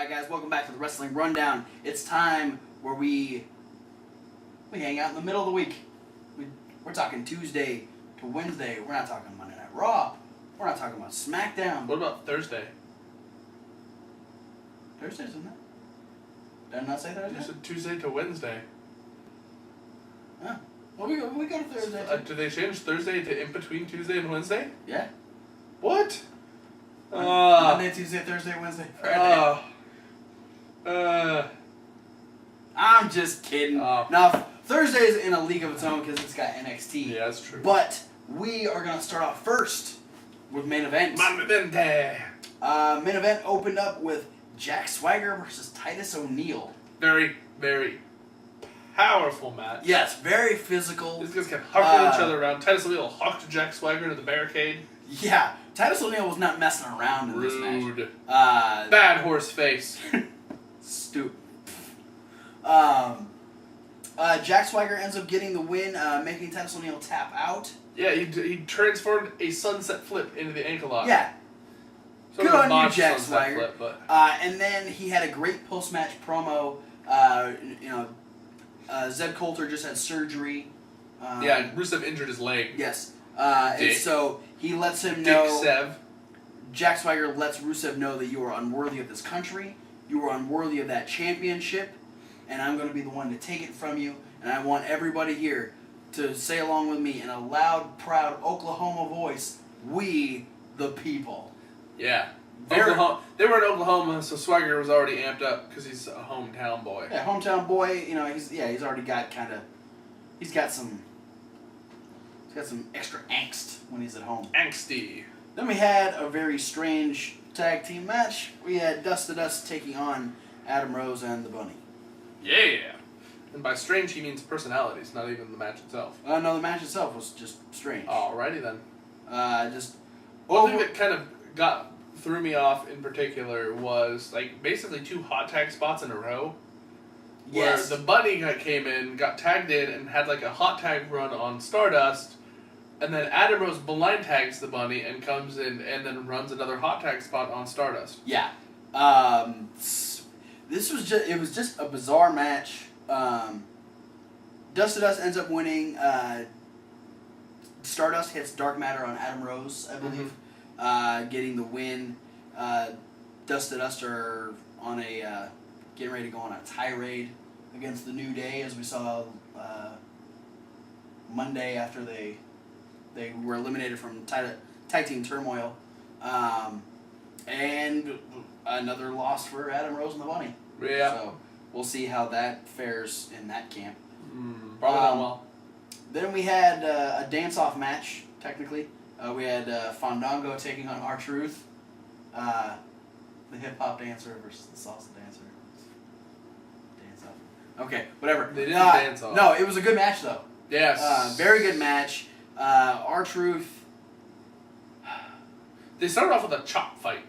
Alright guys, welcome back to the Wrestling Rundown. It's time where we hang out in the middle of the week. We're talking Tuesday to Wednesday. We're not talking Monday Night Raw. We're not talking about SmackDown. What about Thursday? Thursday, isn't it? Did I not say Thursday? You said Tuesday to Wednesday. Oh. Well, we go to Thursday too. Do they change Thursday to in between Tuesday and Wednesday? Yeah. What? Monday, Tuesday, Thursday, Wednesday, Friday. I'm just kidding. Now, Thursday's in a league of its own because it's got NXT. Yeah, that's true. But we are going to start off first with main event. Main event opened up with Jack Swagger versus Titus O'Neil. Very, very powerful match. Yes, very physical. These guys kept hucking each other around. Titus O'Neil hucked Jack Swagger into the barricade. Yeah, Titus O'Neil was not messing around in this match. Rude. Bad horse face. Stupid. Jack Swagger ends up getting the win, making Titus O'Neil tap out. Yeah, he transformed a sunset flip into the ankle lock. Yeah. Sort Good of on you, Jack sunset Swagger. flip, but... And then he had a great post-match promo. Zeb Coulter just had surgery. Yeah, Rusev injured his leg. Yes. And so he lets him know... Sev. Jack Swagger lets Rusev know that you are unworthy of this country. You are unworthy of that championship. And I'm going to be the one to take it from you. And I want everybody here to say along with me in a loud, proud Oklahoma voice, "We the people." Yeah. They were in Oklahoma, so Swagger was already amped up because he's a hometown boy. Yeah, hometown boy. You know, he's already got he's got some extra angst when he's at home. Angsty. Then we had a very strange tag team match. We had Dust to Dust taking on Adam Rose and the Bunny. Yeah. And by strange, he means personalities, not even the match itself. No, the match itself was just strange. Alrighty then. One thing that kind of threw me off in particular was like basically two hot tag spots in a row. Yes. Where the Bunny came in, got tagged in, and had like a hot tag run on Stardust, and then Adam Rose blind tags the Bunny and comes in and then runs another hot tag spot on Stardust. Yeah. It was just a bizarre match. Dust to Dust ends up winning. Stardust hits Dark Matter on Adam Rose, I believe, getting the win. Dust to Dust are on getting ready to go on a tirade against the New Day, as we saw Monday after they were eliminated from Tag Team Turmoil. And another loss for Adam Rose and the Bunny. Yeah. So we'll see how that fares in that camp. Probably not well. Then we had a dance-off match, technically. We had Fandango taking on R-Truth. The hip-hop dancer versus the salsa dancer. Dance-off. Okay, whatever. They didn't dance off. No, it was a good match, though. Yes. Very good match. R-Truth... They started off with a chop fight.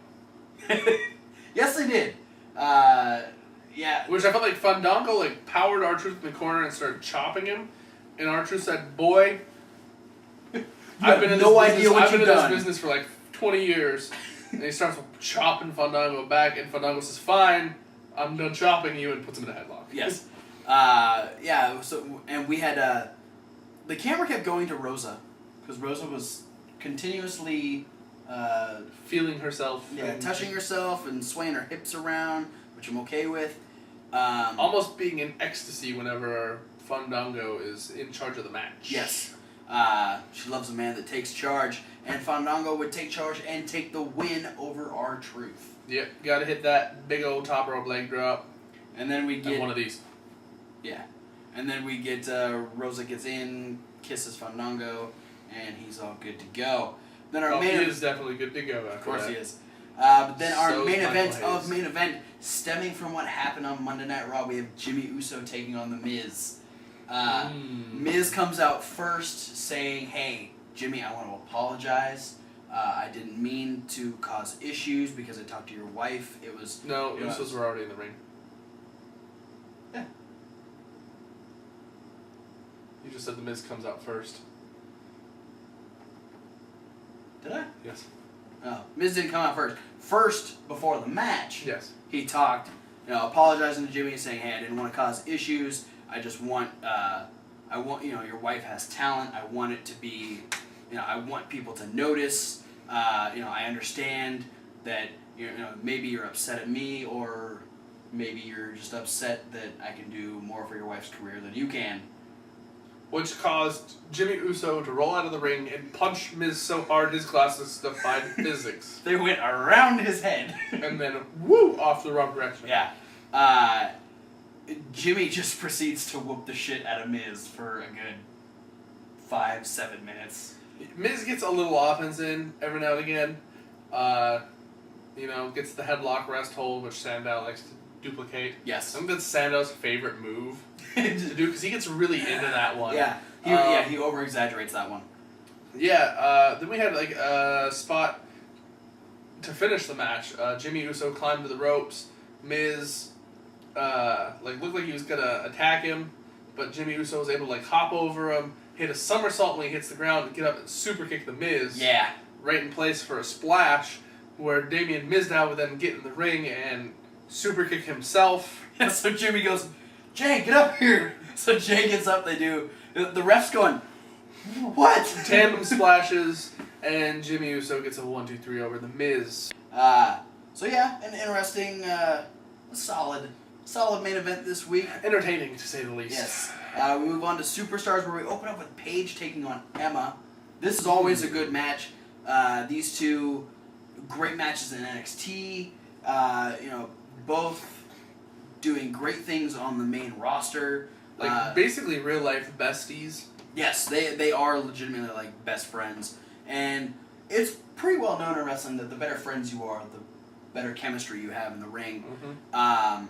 Yes, they did. Yeah. Which I felt like Fandango powered R-Truth in the corner and started chopping him. And R-Truth said, "Boy, I've been in this business for like 20 years." And he starts chopping Fandango back, and Fandango says, "Fine, I'm done chopping you," and puts him in a headlock. Yes. Yeah, so, and we had, the camera kept going to Rosa, because Rosa was continuously, feeling herself. Yeah, touching herself and swaying her hips around, which I'm okay with. Almost being in ecstasy whenever Fandango is in charge of the match. Yes. She loves a man that takes charge, and Fandango would take charge and take the win over R-Truth. Yep, gotta hit that big old top rope leg drop. And then we get... one of these. Yeah. And then we get, Rosa gets in, kisses Fandango, and he's all good to go. Then our he is definitely good to go after that. Of course he is. But then our So main event, stemming from what happened on Monday Night Raw, we have Jimmy Uso taking on The Miz. Miz comes out first saying, "Hey, Jimmy, I want to apologize. I didn't mean to cause issues because I talked to your wife. It was..." No, Usos were already in the ring. Yeah. You just said The Miz comes out first. Did I? Yes. Miz didn't come out first. First, before the match, Yes. he talked, apologizing to Jimmy and saying, "Hey, I didn't want to cause issues. I just want, your wife has talent. I want it to be, I want people to notice. I understand that, maybe you're upset at me, or maybe you're just upset that I can do more for your wife's career than you can." Which caused Jimmy Uso to roll out of the ring and punch Miz so hard his glasses defied physics. They went around his head. And then, woo, off the wrong direction. Yeah. Jimmy just proceeds to whoop the shit out of Miz for a good 5-7 minutes. Miz gets a little offense in every now and again. Gets the headlock rest hold, which Sandow likes to duplicate. Yes. I think that's Sandow's favorite move to do, because he gets really into that one. Yeah. He over-exaggerates that one. Yeah, then we had a spot to finish the match. Jimmy Uso climbed to the ropes. Miz looked like he was gonna attack him, but Jimmy Uso was able to hop over him, hit a somersault when he hits the ground, and get up and super kick the Miz. Yeah. Right in place for a splash, where Damian Mizdow would then get in the ring and super kick himself. Yeah, so Jimmy goes, "Jay, get up here." So Jay gets up, they do. The ref's going, "What?" Tandem splashes, and Jimmy Uso gets a 1-2-3 over the Miz. So yeah, an interesting, solid main event this week. Entertaining, to say the least. Yes. We move on to Superstars, where we open up with Paige taking on Emma. This is always a good match. These two, great matches in NXT. Both doing great things on the main roster. Basically real life besties. Yes, they are legitimately best friends. And it's pretty well known in wrestling that the better friends you are, the better chemistry you have in the ring. Mm-hmm.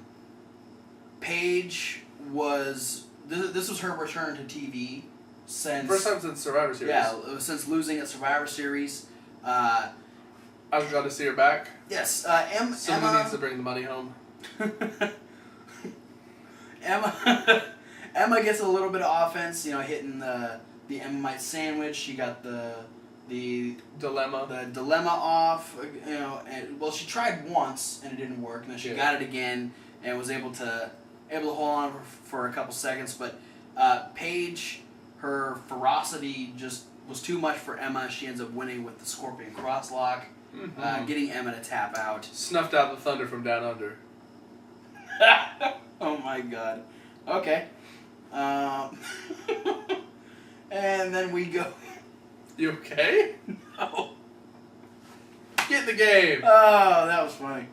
Paige was... This was her return to TV since... First time since Survivor Series. Yeah, since losing at Survivor Series. I was glad to see her back. Yes, Somebody Emma... needs to bring the money home. Emma gets a little bit of offense, hitting the Emmamite sandwich. She got the dilemma off. She tried once and it didn't work, and then she got it again and was able to hold on for a couple seconds. But Paige, her ferocity just was too much for Emma. She ends up winning with the Scorpion Crosslock, getting Emma to tap out. Snuffed out the thunder from down under. Oh my god. Okay. And then we go... You okay? No. Get in the game. Oh, that was funny.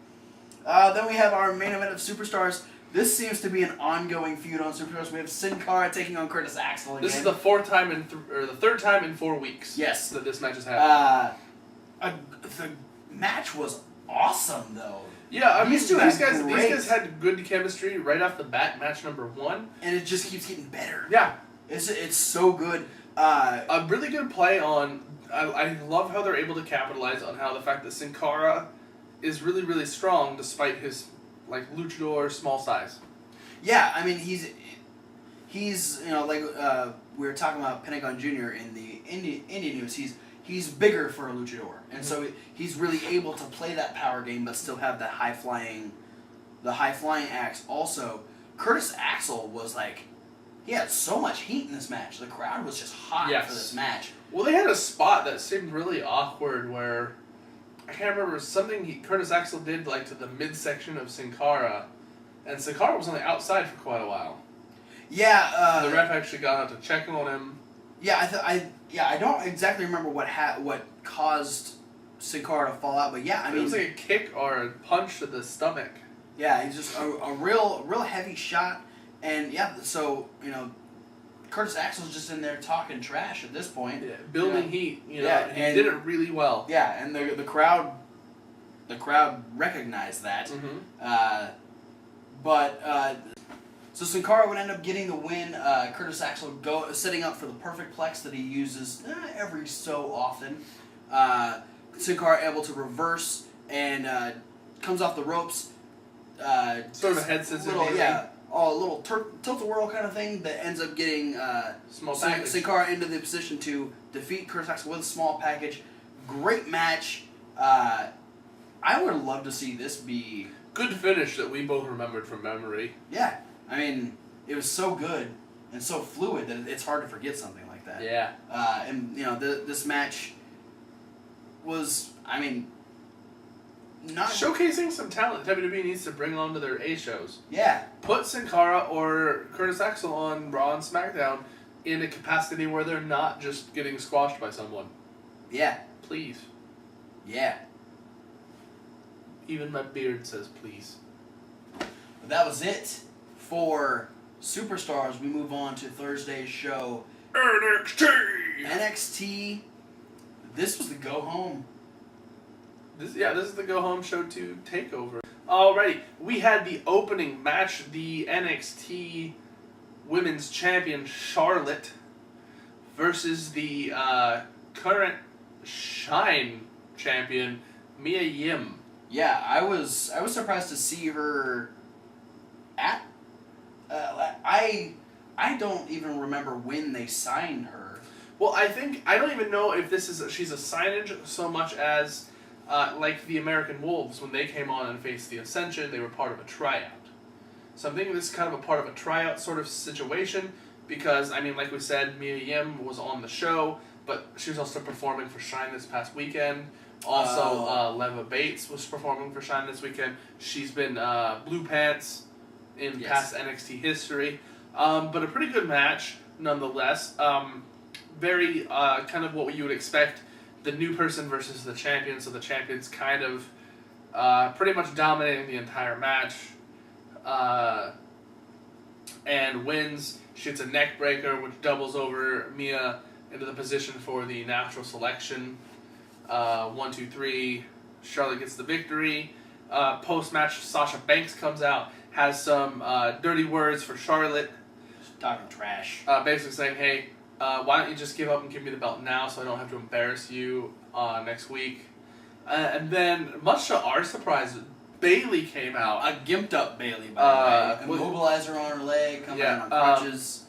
Then we have our main event of Superstars. This seems to be an ongoing feud on Superstars. We have Sin Cara taking on Curtis Axel again. This is the third time in 4 weeks. Yes. That this match has happened. The match was awesome, though. Yeah, I mean, these guys had good chemistry right off the bat, match number 1. And it just keeps getting better. Yeah. It's so good. A really good play on... I love how they're able to capitalize on how the fact that Sin Cara is really, really strong despite his, luchador small size. Yeah, I mean, he's we were talking about Pentagon Jr. in the Indie News, he's bigger for a luchador. And so he's really able to play that power game but still have the high-flying acts. Also, Curtis Axel was he had so much heat in this match. The crowd was just hot for this match. Well, they had a spot that seemed really awkward where, I can't remember, something Curtis Axel did to the midsection of Sin Cara, and Sin Cara was on the outside for quite a while. Yeah. The ref actually got out to check on him. Yeah, I don't exactly remember what caused Sin Cara to fall out, but yeah, I mean... It was like a kick or a punch to the stomach. Yeah, he's just a real heavy shot, and yeah, so, Curtis Axel's just in there talking trash at this point. Yeah, building heat, and he did it really well. Yeah, and the crowd recognized that. Mm-hmm. So Sin Cara would end up getting the win. Curtis Axel setting up for the perfect plex that he uses every so often. Sin Cara able to reverse and comes off the ropes. Sort of a head scissors. A little tilt-a-whirl kind of thing that ends up getting Sin Cara into the position to defeat Curtis Axel with a small package. Great match. I would love to see this be... Good finish that we both remembered from memory. Yeah. I mean, it was so good and so fluid that it's hard to forget something like that. Yeah. And, this match was, I mean... not showcasing some talent WWE needs to bring onto their A shows. Yeah. Put Sin Cara or Curtis Axel on Raw and SmackDown in a capacity where they're not just getting squashed by someone. Yeah. Please. Yeah. Even my beard says please. But that was it for Superstars. We move on to Thursday's show. NXT! NXT. This was the go home. This is the go home show to TakeOver. Alrighty, we had the opening match, the NXT Women's Champion Charlotte versus the current Shine Champion Mia Yim. Yeah, I was surprised to see her at. I don't even remember when they signed her. Well, I don't even know if she's a signage so much as. Like the American Wolves, when they came on and faced the Ascension, they were part of a tryout. So I'm thinking this is kind of a part of a tryout sort of situation, because, I mean, like we said, Mia Yim was on the show, but she was also performing for Shine this past weekend. Also, Leva Bates was performing for Shine this weekend. She's been Blue Pants in past NXT history. But a pretty good match, nonetheless. Very kind of what you would expect. The new person versus the champion, so the champion's kind of pretty much dominating the entire match and wins. She hits a neck breaker, which doubles over Mia into the position for the natural selection. 1, 2, 3. Charlotte gets the victory. Post-match, Sasha Banks comes out, has some dirty words for Charlotte. Just talking trash. Basically saying, hey, why don't you just give up and give me the belt now so I don't have to embarrass you next week? And then, much to our surprise, Bayley came out. A gimped up Bayley, by the way. Immobilizer on her leg, coming in on crutches.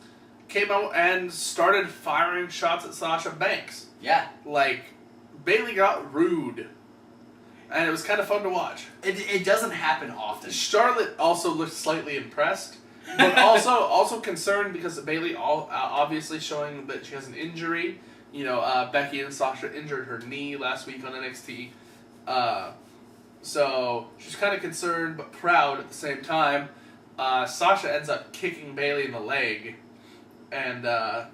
Came out and started firing shots at Sasha Banks. Yeah. Like, Bayley got rude. And it was kind of fun to watch. It doesn't happen often. Charlotte also looked slightly impressed. But also concerned because Bayley obviously showing that she has an injury. You know, Becky and Sasha injured her knee last week on NXT. So she's kind of concerned but proud at the same time. Sasha ends up kicking Bayley in the leg and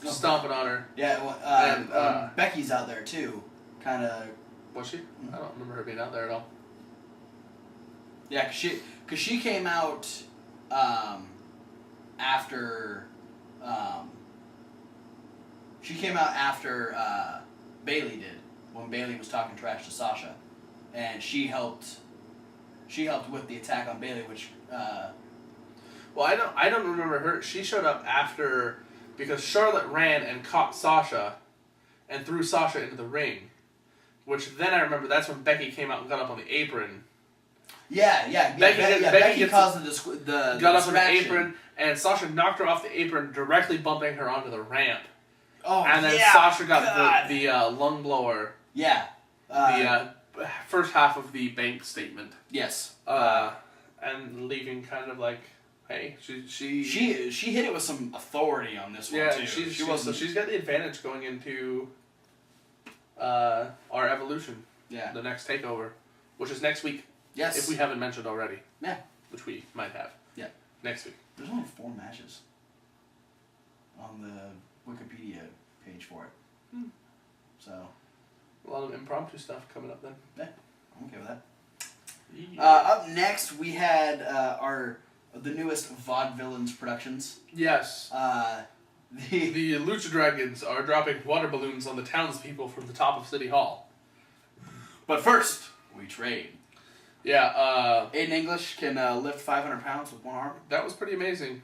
stomping on her. Yeah, well, Becky's out there too. Kind of. Was she? I don't remember her being out there at all. Yeah, cause she came out after Bayley did, when Bayley was talking trash to Sasha, and she helped with the attack on Bayley, which well, I don't remember her. She showed up after, because Charlotte ran and caught Sasha and threw Sasha into the ring, which then I remember that's when Becky came out and got up on the apron. Becky caused the got up on the apron, and Sasha knocked her off the apron, directly bumping her onto the ramp. Oh, and then Sasha got the lung blower. Yeah. The first half of the bank statement. Yes. And leaving kind of like, hey, she hit it with some authority on this one too. Yeah, she's got the advantage going into our Evolution. Yeah. The next takeover, which is next week. Yes. If we haven't mentioned already. Yeah. Which we might have. Yeah. Next week. There's only 4 matches on the Wikipedia page for it. So. A lot of impromptu stuff coming up then. Yeah, I'm okay with that. Yeah. Up next, we had the newest Vaudevillains Productions. Yes. The Lucha Dragons are dropping water balloons on the townspeople from the top of City Hall. But first, we trade. Yeah. Aiden English can lift 500 pounds with one arm. That was pretty amazing.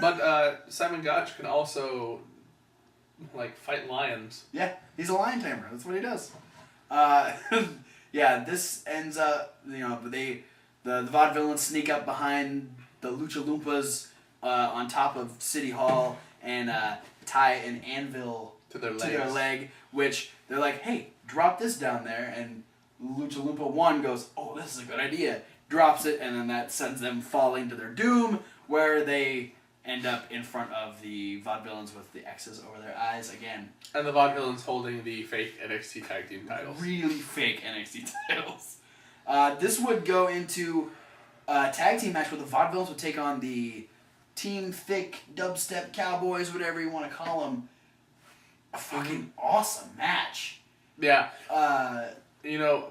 But Simon Gotch can also fight lions. Yeah, he's a lion tamer. That's what he does. Yeah, this ends up, the Vaudevillains sneak up behind the Lucha Loompas on top of City Hall and tie an anvil to their leg, which they're like, hey, drop this down there, and Lucha Lumpa 1 goes, oh, this is a good idea, drops it, and then that sends them falling to their doom, where they end up in front of the Vaudevillains with the X's over their eyes again. And the Vaudevillains holding the fake NXT Tag Team titles. Really fake NXT titles. This would go into a tag team match where the Vaudevillains would take on the Team Thick Dubstep Cowboys, whatever you want to call them. A fucking awesome match. Yeah.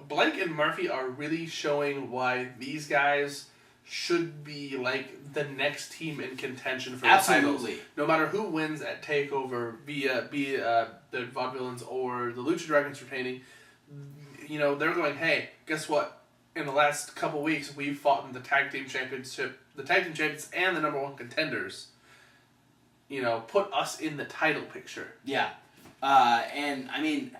Blake and Murphy are really showing why these guys should be like the next team in contention for the titles. No matter who wins at TakeOver, be the Vaudevillains or the Lucha Dragons retaining, they're going, hey, guess what? In the last couple weeks, we've fought in the tag team championship, the tag team champions, and the number one contenders. Put us in the title picture. Yeah, and I mean,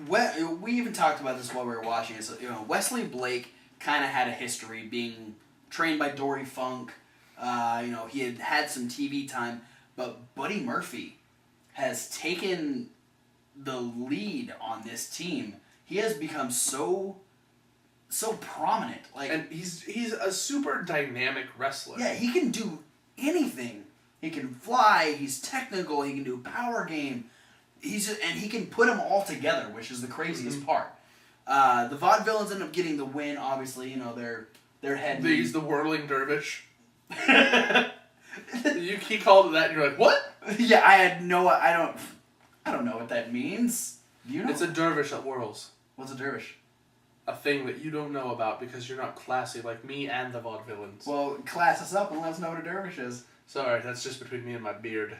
we even talked about this while we were watching it. So, Wesley Blake kind of had a history being trained by Dory Funk. He had some TV time, but Buddy Murphy has taken the lead on this team. He has become so prominent. And he's a super dynamic wrestler. Yeah, he can do anything. He can fly. He's technical. He can do power game. And he can put them all together, which is the craziest part. The Vaudevillains end up getting the win. Obviously, their head. He's the whirling dervish. He called it that, and you're like, what? Yeah, I don't know what that means. Do you know? It's a dervish that whirls. What's a dervish? A thing that you don't know about because you're not classy like me and the Vaudevillains. Well, class us up and let us know what a dervish is. Sorry, that's just between me and my beard.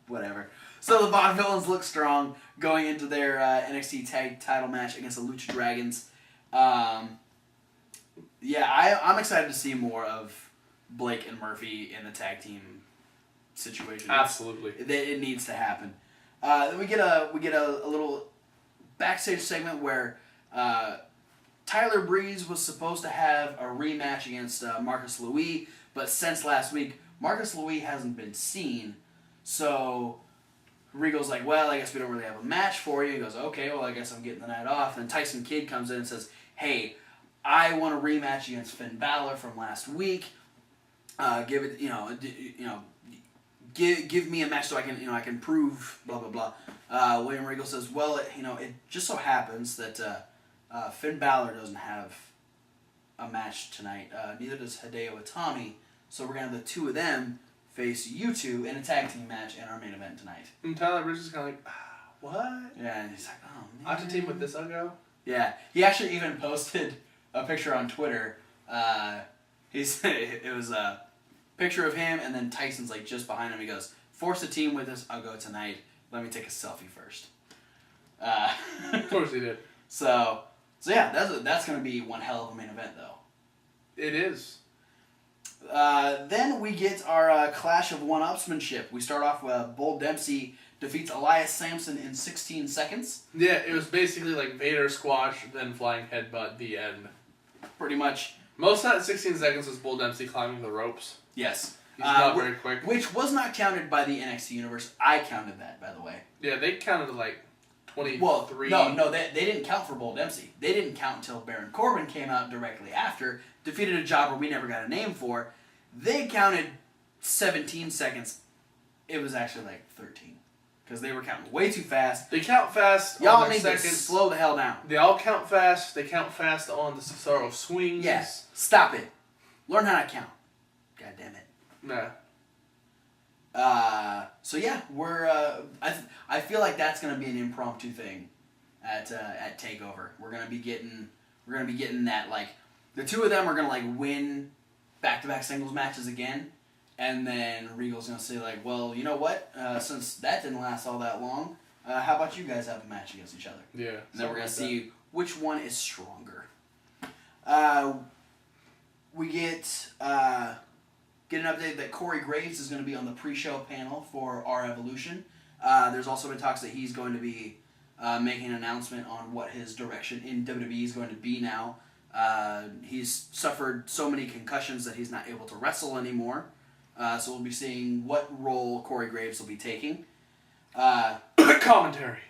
Whatever. So the Vaudevillains look strong going into their NXT Tag Title match against the Lucha Dragons. I'm excited to see more of Blake and Murphy in the tag team situation. Absolutely, it needs to happen. Then we get a little backstage segment where Tyler Breeze was supposed to have a rematch against Marcus Louis, but since last week, Marcus Louis hasn't been seen. So Regal's like, well, I guess we don't really have a match for you. He goes, okay, well, I guess I'm getting the night off. Then Tyson Kidd comes in and says, hey, I want a rematch against Finn Balor from last week. Give me a match so I can prove blah blah blah. William Regal says, well, it just so happens that Finn Balor doesn't have a match tonight. Neither does Hideo Itami. So we're gonna have the two of them face you two in a tag team match in our main event tonight. And Tyler Breeze is kind of like, what? Yeah, and he's like, oh man. I have to team with this Ugo? Yeah, he actually even posted a picture on Twitter. It was a picture of him, and then Tyson's like just behind him. He goes, force a team with us, I'll go tonight. Let me take a selfie first. Of course he did. So yeah, that's going to be one hell of a main event, though. It is. Then we get our clash of one-upsmanship. We start off with Bull Dempsey defeats Elias Sampson in 16 seconds. Yeah, it was basically like Vader squash, then flying headbutt, the end. Pretty much. Most of that 16 seconds was Bull Dempsey climbing the ropes. Yes. He's not very quick. Which was not counted by the NXT Universe. I counted that, by the way. Yeah, they counted like 23. Well, no, they didn't count for Bull Dempsey. They didn't count until Baron Corbin came out directly after, defeated a jobber we never got a name for. They counted 17 seconds. It was actually like 13. Because they were counting way too fast. They count fast. Y'all on need their to seconds. slow the hell down. They all count fast. They count fast on the Cesaro swings. Yes. Stop it. Learn how to count. God damn it. Nah. So yeah, we're. I feel like that's gonna be an impromptu thing at Takeover. We're gonna be getting that, like, the two of them are gonna like win back-to-back singles matches again, and then Regal's gonna say like, well, you know what? Since that didn't last all that long, how about you guys have a match against each other? Yeah. And then we're gonna see which one is stronger. We get an update that Corey Graves is going to be on the pre-show panel for our Evolution. There's also been talks that he's going to be making an announcement on what his direction in WWE is going to be now. He's suffered so many concussions that he's not able to wrestle anymore. So we'll be seeing what role Corey Graves will be taking. Commentary.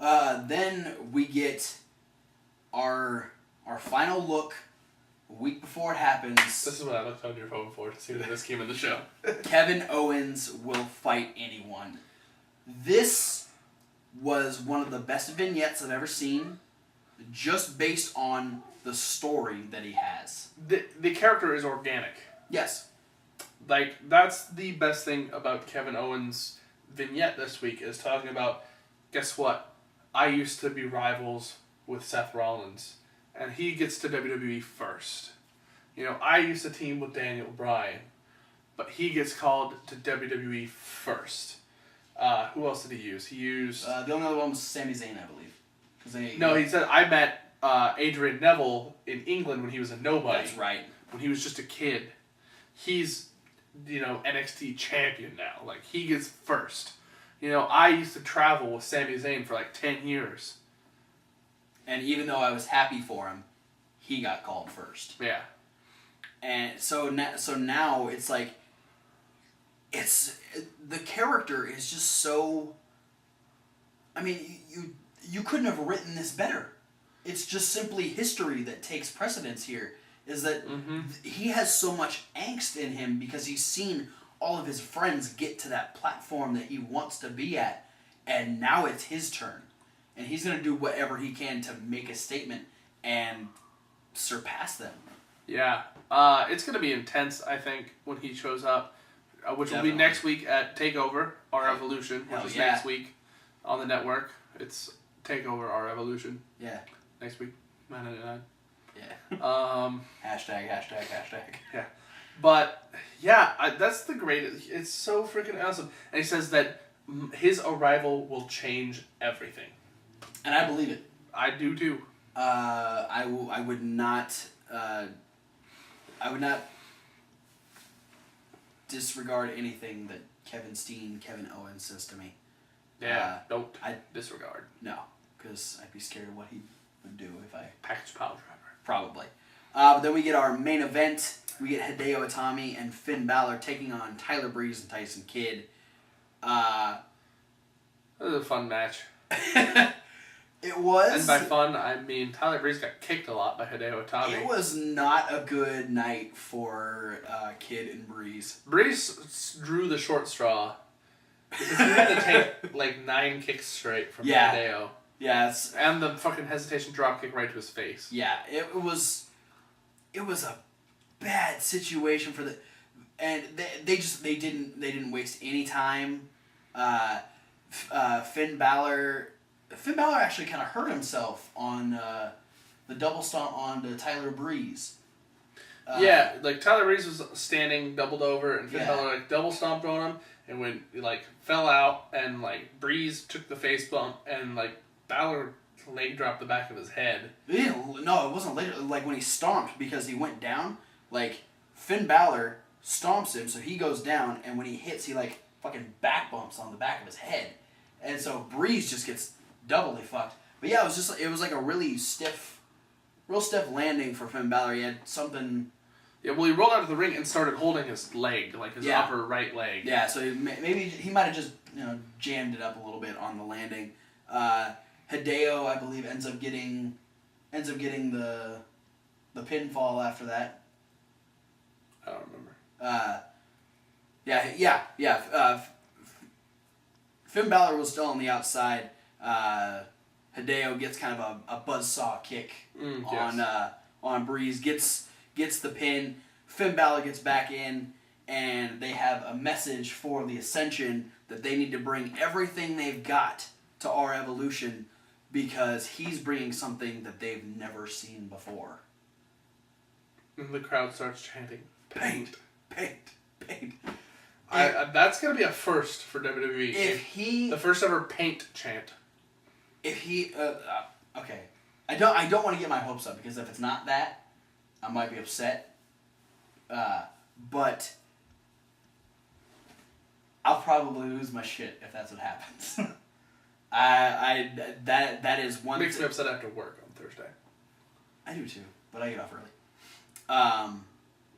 Then we get our final look a week before it happens. This is what I looked on your phone for to see that this came in the show. Kevin Owens will fight anyone. This was one of the best vignettes I've ever seen, just based on the story that he has. The character is organic. Yes. Like, that's the best thing about Kevin Owens' vignette this week, is talking about, guess what? I used to be rivals with Seth Rollins, and he gets to WWE first. You know, I used to team with Daniel Bryan, but he gets called to WWE first. Who else did he use? He used... the only other one was Sami Zayn, I believe. He said, I met Adrian Neville in England when he was a nobody. That's right. When he was just a kid. He's, NXT champion now. Like, he gets first. I used to travel with Sami Zayn for like 10 years. And even though I was happy for him, he got called first. Yeah. And so now it's like, the character is just so, I mean, you couldn't have written this better. It's just simply history that takes precedence here. Is that he has so much angst in him because he's seen all of his friends get to that platform that he wants to be at, and now it's his turn. And he's going to do whatever he can to make a statement and surpass them. Yeah. It's going to be intense, I think, when he shows up, which will be next week at TakeOver, Our Evolution, which is next week on the network. It's TakeOver, Our Evolution. Yeah. Next week, 999. Yeah. Hashtag. Yeah. But, yeah, that's the greatest. It's so freaking awesome. And he says that his arrival will change everything. And I believe it. I do too. I would not disregard anything that Kevin Owens says to me. Yeah, don't disregard. No, because I'd be scared of what he would do if I... Package pile driver. Probably. But then we get our main event. We get Hideo Itami and Finn Balor taking on Tyler Breeze and Tyson Kidd. This was a fun match. It was. And by fun, I mean Tyler Breeze got kicked a lot by Hideo Itami. It was not a good night for Kidd and Breeze. Breeze drew the short straw. Because he had to take like 9 kicks straight from Hideo. Yeah. And the fucking hesitation drop kick right to his face. Yeah, it was a bad situation for the... And they didn't waste any time. Finn Balor actually kind of hurt himself on the double stomp on Tyler Breeze. Like Tyler Breeze was standing doubled over, and Finn Balor like double stomped on him, and when fell out, and Breeze took the face bump, and Balor leg dropped the back of his head. No, it wasn't later. When he stomped, because he went down. Finn Balor stomps him, so he goes down, and when he hits, he fucking back bumps on the back of his head, and so Breeze just gets doubly fucked. But yeah, it was a really real stiff landing for Finn Balor. He had something. Yeah, well, he rolled out of the ring and started holding his leg, his upper right leg. Yeah, so maybe he might have just jammed it up a little bit on the landing. Hideo, I believe, ends up getting the pinfall after that. I don't remember. Finn Balor was still on the outside. Hideo gets kind of a buzzsaw kick on Breeze, gets the pin. Finn Balor gets back in, and they have a message for the Ascension that they need to bring everything they've got to our Evolution because he's bringing something that they've never seen before. And the crowd starts chanting, "Paint, paint, paint." That's gonna be a first for WWE. The first ever paint chant. Okay, I don't want to get my hopes up because if it's not that, I might be upset. But I'll probably lose my shit if that's what happens. That is one. Makes me upset after work on Thursday. I do too, but I get off early.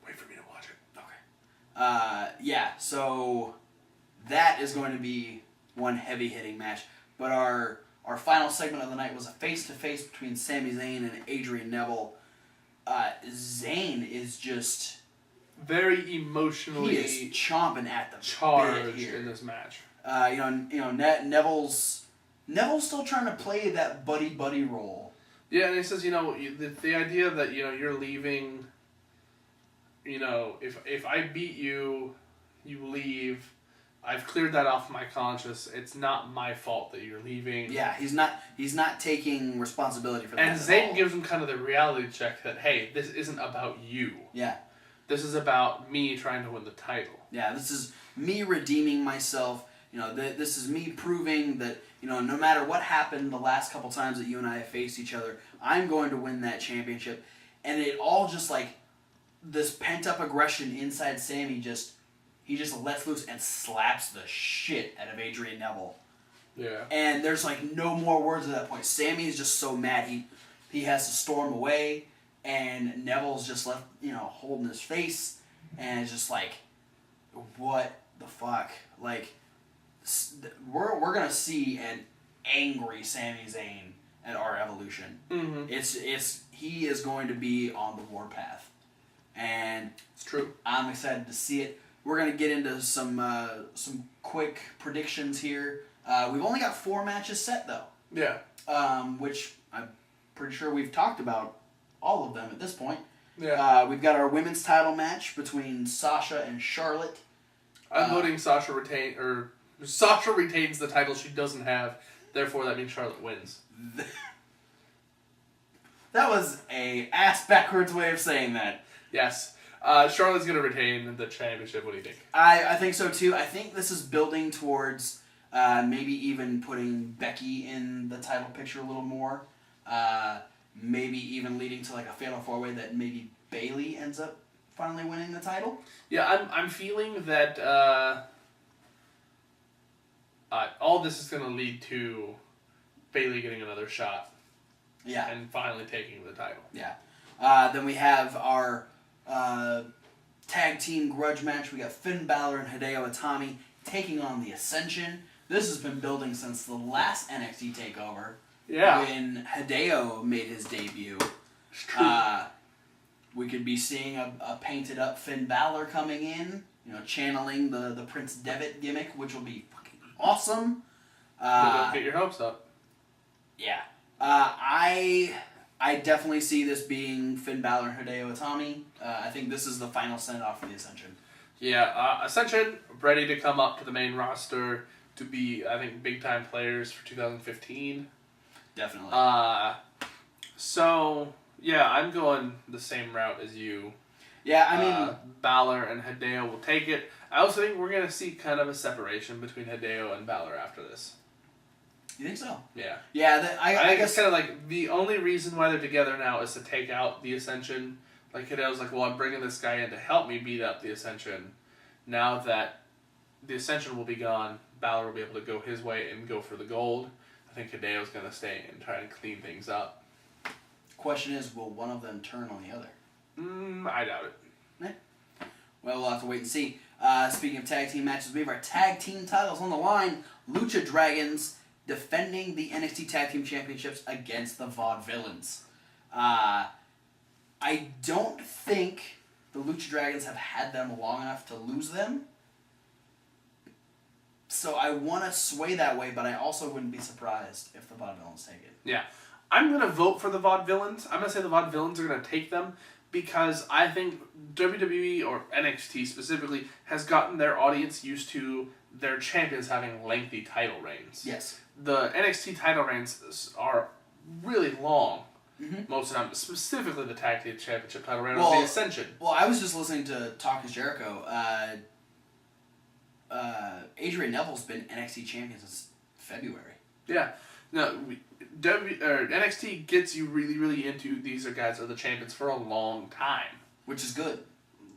Wait for me to watch it. Okay. So that is going to be one heavy hitting match. But our our final segment of the night was a face-to-face between Sami Zayn and Adrian Neville. Zayn is just very emotionally. He is chomping at the charged bit here in this match. Neville's still trying to play that buddy role. Yeah, and he says, the idea that you're leaving. If I beat you, you leave. I've cleared that off my conscience. It's not my fault that you're leaving. Yeah, he's not taking responsibility for that. And Zayn gives him kind of the reality check that, hey, this isn't about you. Yeah. This is about me trying to win the title. Yeah, this is me redeeming myself. This is me proving that, no matter what happened the last couple times that you and I have faced each other, I'm going to win that championship. And it all just this pent-up aggression inside Sami he just lets loose and slaps the shit out of Adrian Neville. Yeah. And there's no more words at that point. Sami is just so mad he has to storm away, and Neville's just left holding his face, and it's just what the fuck? We're gonna see an angry Sami Zayn at our Evolution. Mm-hmm. He is going to be on the warpath, and it's true. I'm excited to see it. We're going to get into some quick predictions here. We've only got 4 matches set, though. Yeah. Which I'm pretty sure we've talked about all of them at this point. Yeah. We've got our women's title match between Sasha and Charlotte. I'm voting Sasha retains the title she doesn't have. Therefore, that means Charlotte wins. That was a ass-backwards way of saying that. Yes. Charlotte's going to retain the championship. What do you think? I think so, too. I think this is building towards maybe even putting Becky in the title picture a little more. Maybe even leading to a fatal 4-way that maybe Bayley ends up finally winning the title. Yeah, I'm feeling that all this is going to lead to Bayley getting another shot. Yeah. And finally taking the title. Yeah. Then we have our tag team grudge match. We got Finn Balor and Hideo Itami taking on the Ascension. This has been building since the last NXT TakeOver. Yeah. When Hideo made his debut. It's true. We could be seeing a painted up Finn Balor coming in, channeling the Prince Devitt gimmick, which will be fucking awesome. Don't get your hopes up. Yeah. I definitely see this being Finn Balor and Hideo Itami. I think this is the final send-off for the Ascension. Yeah, Ascension ready to come up to the main roster to be, I think, big-time players for 2015. Definitely. So, yeah, I'm going the same route as you. Yeah, I mean... Balor and Hideo will take it. I also think we're going to see kind of a separation between Hideo and Balor after this. You think so? Yeah. Yeah, I think guess... it's kind of the only reason why they're together now is to take out the Ascension. Hideo's well, I'm bringing this guy in to help me beat up the Ascension. Now that the Ascension will be gone, Balor will be able to go his way and go for the gold. I think Hideo's going to stay and try and clean things up. Question is, will one of them turn on the other? I doubt it. Well, we'll have to wait and see. Speaking of tag team matches, we have our tag team titles on the line. Lucha Dragons defending the NXT Tag Team Championships against the Vaudevillains. I don't think the Lucha Dragons have had them long enough to lose them. So I want to sway that way, but I also wouldn't be surprised if the Vaudevillains take it. Yeah. I'm going to vote for the Vaudevillains. I'm going to say the Vaudevillains are going to take them because I think WWE, or NXT specifically, has gotten their audience used to their champions having lengthy title reigns. Yes. The NXT title reigns are really long. Mm-hmm. Most of the time, specifically the Tag Team Championship title reign of the Ascension. Well, I was just listening to Talk is Jericho. Adrian Neville's been NXT champion since February. Yeah. No, NXT gets you really, really into these guys are the champions for a long time. Which is good.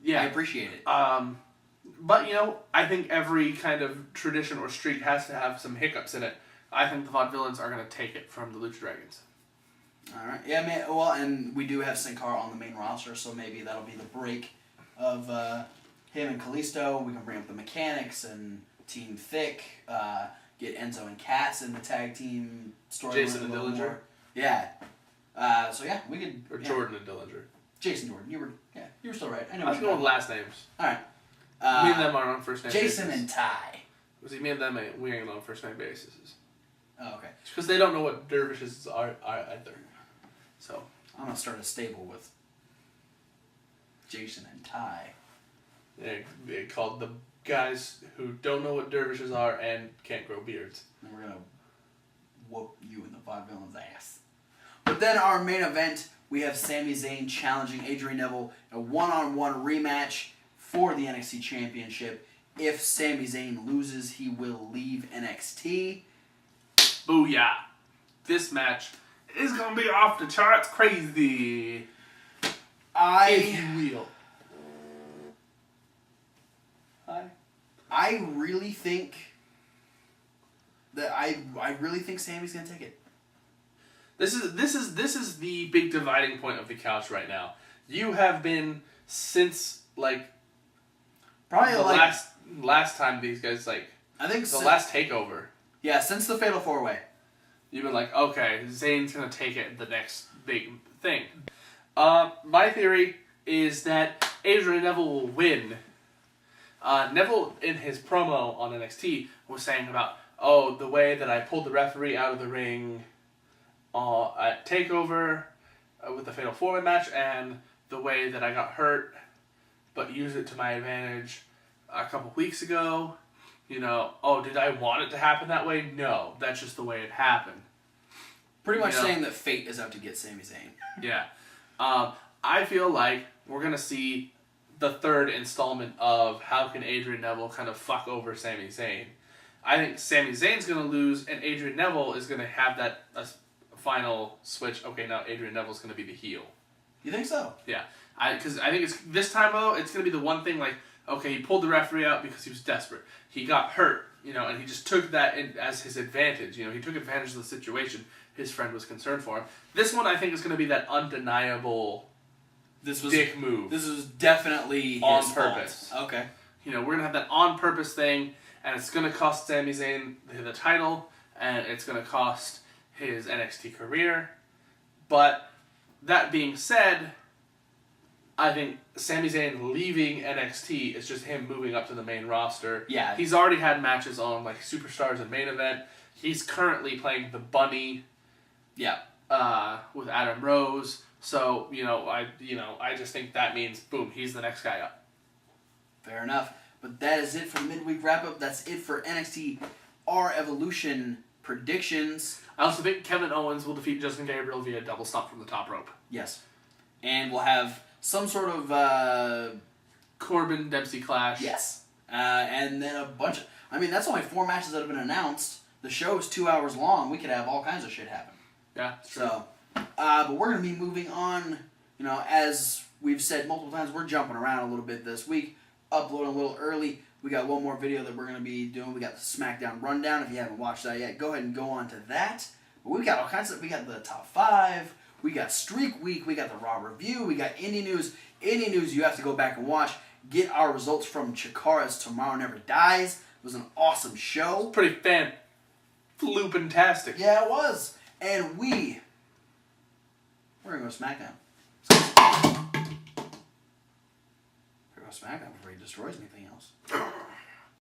Yeah. I appreciate it. But, I think every kind of tradition or streak has to have some hiccups in it. I think the Vaudevillains are going to take it from the Lucha Dragons. All right. Yeah, man. Well, and we do have Sin Cara on the main roster, so maybe that'll be the break of him and Kalisto. We can bring up the Mechanics and Team Thick. get Enzo and Cass in the tag team storyline. Jason and Dillinger. More. Yeah. So yeah, we could. Or Jordan and Dillinger. Jason Jordan. You were still right. I was going with last names. All right. Me and them are on first name Jason basis. and Ty. See, me and them, we ain't on first name basis. Oh, okay. Because they don't know what dervishes are either. So I'm gonna start a stable with Jason and Ty. they called the guys who don't know what dervishes are and can't grow beards. And we're gonna whoop you in the Vaudevillain's ass. But then our main event, we have Sami Zayn challenging Adrian Neville in a one-on-one rematch for the NXT Championship. If Sami Zayn loses, he will leave NXT. Booyah! This match is gonna be off the charts crazy. If you will. I really think that I really think Sami's gonna take it. This is the big dividing point of the couch right now. You have been since Probably the last time these guys I think the last takeover. Yeah, since the Fatal 4-Way. You've been like, okay, Zayn's gonna take it the next big thing. My theory is that Adrian Neville will win. Neville, in his promo on NXT, was saying about, the way that I pulled the referee out of the ring at TakeOver with the Fatal 4-Way match, and the way that I got hurt, but used it to my advantage a couple weeks ago. Did I want it to happen that way? No, that's just the way it happened. Pretty much saying that fate is out to get Sami Zayn. Yeah. I feel like we're going to see the third installment of how can Adrian Neville kind of fuck over Sami Zayn. I think Sami Zayn's going to lose, and Adrian Neville is going to have that final switch. Okay, now Adrian Neville's going to be the heel. You think so? Yeah. Because I think it's this time, though, it's going to be the one thing okay, he pulled the referee out because he was desperate. He got hurt, and he just took that as his advantage. He took advantage of the situation. His friend was concerned for him. This one, I think, is going to be that undeniable dick move. This was definitely on his purpose. Fault. Okay. We're going to have that on purpose thing, and it's going to cost Sami Zayn the title, and it's going to cost his NXT career. But that being said, I think Sami Zayn leaving NXT is just him moving up to the main roster. Yeah. He's already had matches on Superstars and Main Event. He's currently playing the Bunny. Yeah. With Adam Rose. So, I just think that means, boom, he's the next guy up. Fair enough. But that is it for the midweek wrap-up. That's it for NXT R Evolution predictions. I also think Kevin Owens will defeat Justin Gabriel via double stomp from the top rope. Yes. And we'll have some sort of Corbin Dempsey clash. Yes. And then a bunch of... that's only 4 matches that have been announced. The show is 2 hours long. We could have all kinds of shit happen. Yeah, it's true. So, but we're going to be moving on. As we've said multiple times, we're jumping around a little bit this week. Uploading a little early. We got one more video that we're going to be doing. We got the SmackDown Rundown. If you haven't watched that yet, go ahead and go on to that. But we've got all kinds of... We got the top 5. We got Streak Week. We got the Raw Review. We got Indie News. Indie News you have to go back and watch. Get our results from Chikara's Tomorrow Never Dies. It was an awesome show. Pretty fan-floopintastic. Yeah, it was. And we're going to go SmackDown. We're going to go SmackDown before he destroys anything else.